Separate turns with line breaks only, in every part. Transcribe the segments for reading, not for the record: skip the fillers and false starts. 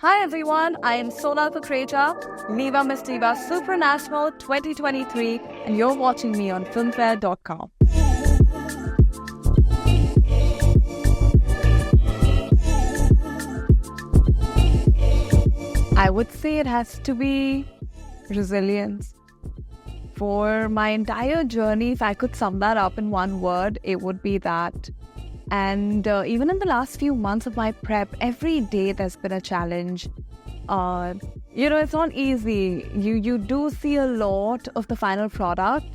Hi everyone, I am Sonal Kukreja, Viva Miss Diva Supranational 2023, and you're watching me on filmfare.com. I would say it has to be resilience. For my entire journey, if I could sum that up in one word, it would be that. And even in the last few months of my prep, every day there's been a challenge. It's not easy. You do see a lot of the final product,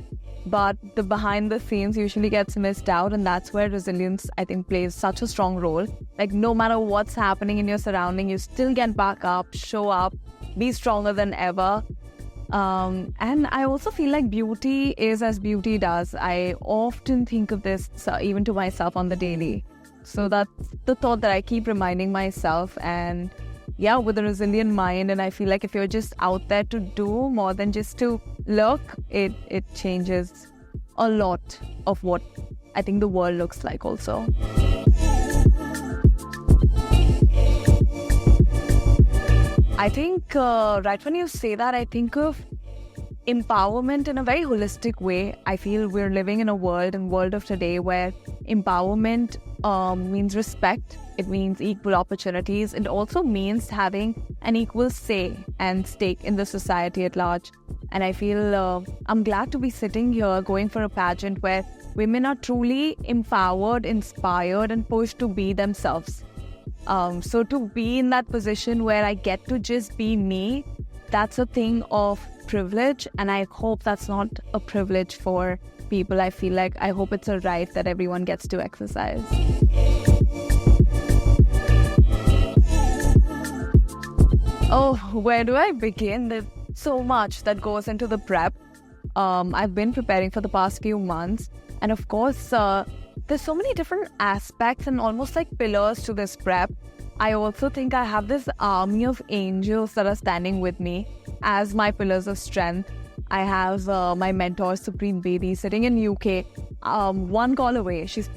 but the behind the scenes usually gets missed out, and that's where resilience, I think, plays such a strong role. Like, no matter what's happening in your surrounding, you still get back up, show up, be stronger than ever. And I also feel like beauty is as beauty does. I often think of this even to myself on the daily. So that's the thought that I keep reminding myself. And yeah, with a resilient mind, and I feel like if you're just out there to do more than just to look, it changes a lot of what I think the world looks like also. I think right when you say that, I think of empowerment in a very holistic way. I feel we're living in a world of today where empowerment means respect. It means equal opportunities. It also means having an equal say and stake in the society at large. And I feel I'm glad to be sitting here going for a pageant where women are truly empowered, inspired, and pushed to be themselves. So to be in that position where I get to just be me, that's a thing of privilege, and I hope that's not a privilege for people. I hope it's a right that everyone gets to exercise. Oh, where do I begin? There's so much that goes into the prep. I've been preparing for the past few months, and of course, there's so many different aspects and almost like pillars to this prep. I also think I have this army of angels that are standing with me as my pillars of strength. I have my mentor, Supreme Bedi, sitting in UK, one call away. She's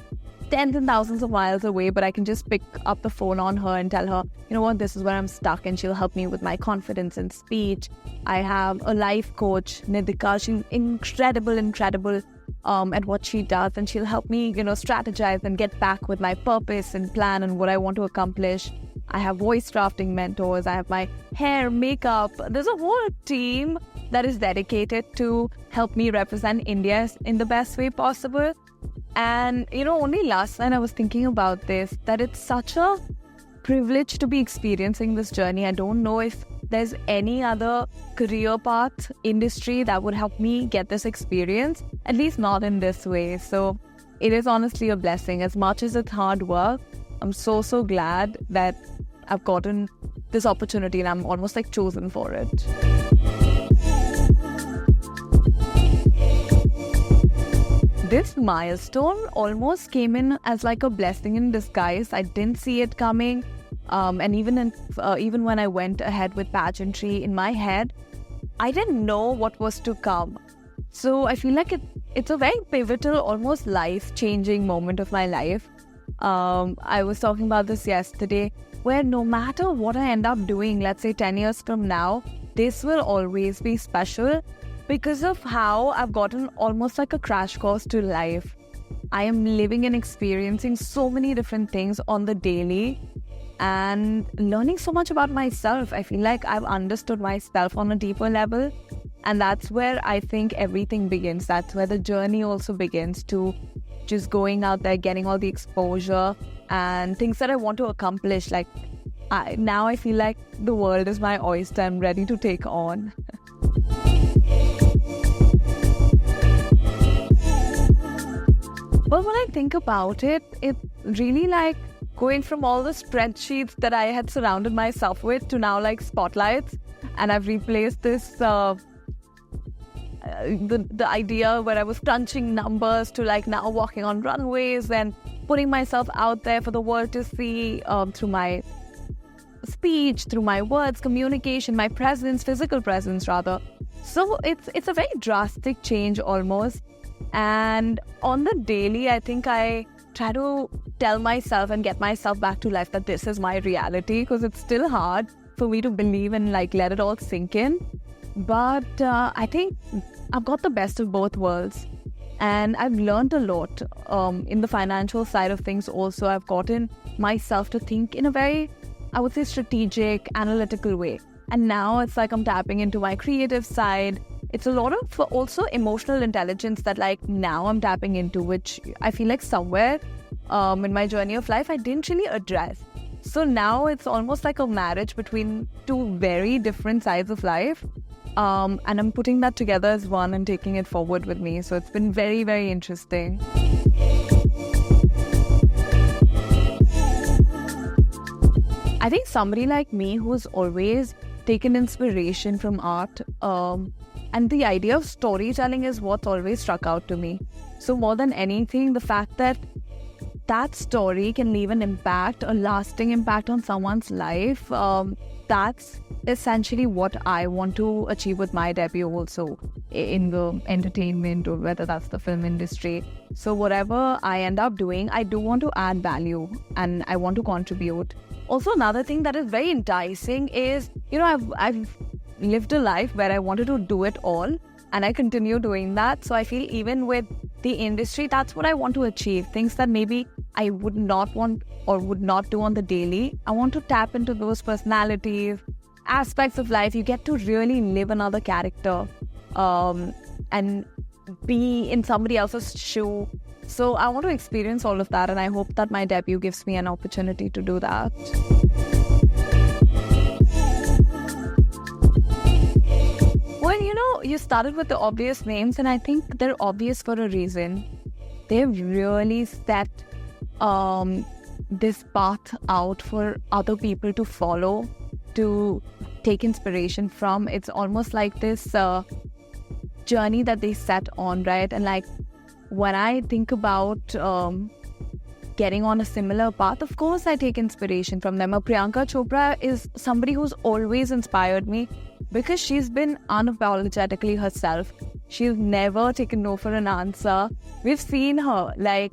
tens and thousands of miles away, but I can just pick up the phone on her and tell her, you know what, this is where I'm stuck, and she'll help me with my confidence and speech. I have a life coach, Nidika. She's incredible at what she does, and she'll help me, strategize and get back with my purpose and plan and what I want to accomplish. I have voice drafting mentors. I have my hair, makeup. There's a whole team that is dedicated to help me represent India in the best way possible. And, only last night I was thinking about this, that it's such a privilege to be experiencing this journey. I don't know if there's any other career path, industry that would help me get this experience, at least not in this way. So it is honestly a blessing. As much as it's hard work, I'm so glad that I've gotten this opportunity and I'm almost like chosen for it. This milestone almost came in as like a blessing in disguise. I didn't see it coming. And even when I went ahead with pageantry in my head, I didn't know what was to come. So I feel like it's a very pivotal, almost life-changing moment of my life. I was talking about this yesterday, where no matter what I end up doing, let's say 10 years from now, this will always be special because of how I've gotten almost like a crash course to life. I am living and experiencing so many different things on the daily and learning so much about myself. I feel like I've understood myself on a deeper level, and that's where I think everything begins. That's where the journey also begins, to just going out there, getting all the exposure and things that I want to accomplish. Like, now I feel like the world is my oyster. I'm ready to take on. But when I think about it, it's really like going from all the spreadsheets that I had surrounded myself with to now like spotlights. And I've replaced this, the idea where I was crunching numbers to like now walking on runways and putting myself out there for the world to see, through my speech, through my words, communication, my presence, physical presence rather. So it's a very drastic change almost. And on the daily, I think I try to tell myself and get myself back to life that this is my reality, because it's still hard. for me to believe and like let it all sink in. But I think I've got the best of both worlds. And I've learned a lot in the financial side of things also. I've gotten myself to think in a very, I would say, strategic, analytical way. And now it's like I'm tapping into my creative side. It's a lot of also emotional intelligence that like now I'm tapping into, which I feel like somewhere in my journey of life I didn't really address. So now it's almost like a marriage between two very different sides of life. And I'm putting that together as one and taking it forward with me. So it's been very, very interesting. I think somebody like me who's always taken inspiration from art, and the idea of storytelling is what's always struck out to me. So more than anything, the fact that that story can leave an impact, a lasting impact on someone's life, that's essentially what I want to achieve with my debut also in the entertainment or whether that's the film industry. So whatever I end up doing, I do want to add value and I want to contribute. Also, another thing that is very enticing is, I've lived a life where I wanted to do it all and I continue doing that. So I feel even with the industry, that's what I want to achieve. Things that maybe I would not want or would not do on the daily. I want to tap into those personalities, aspects of life. You get to really live another character and be in somebody else's shoe. So I want to experience all of that, and I hope that my debut gives me an opportunity to do that. Well, you started with the obvious names, and I think they're obvious for a reason. They've really set this path out for other people to follow, to take inspiration from. It's almost like this journey that they set on, right? And like when I think about getting on a similar path, of course I take inspiration from them. Priyanka Chopra is somebody who's always inspired me because she's been unapologetically herself. She's never taken no for an answer. We've seen her like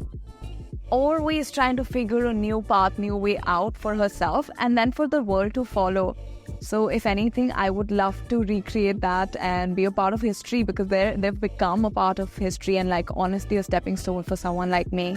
always trying to figure a new path, new way out for herself and then for the world to follow. So if anything, I would love to recreate that and be a part of history because they've become a part of history and like honestly a stepping stone for someone like me.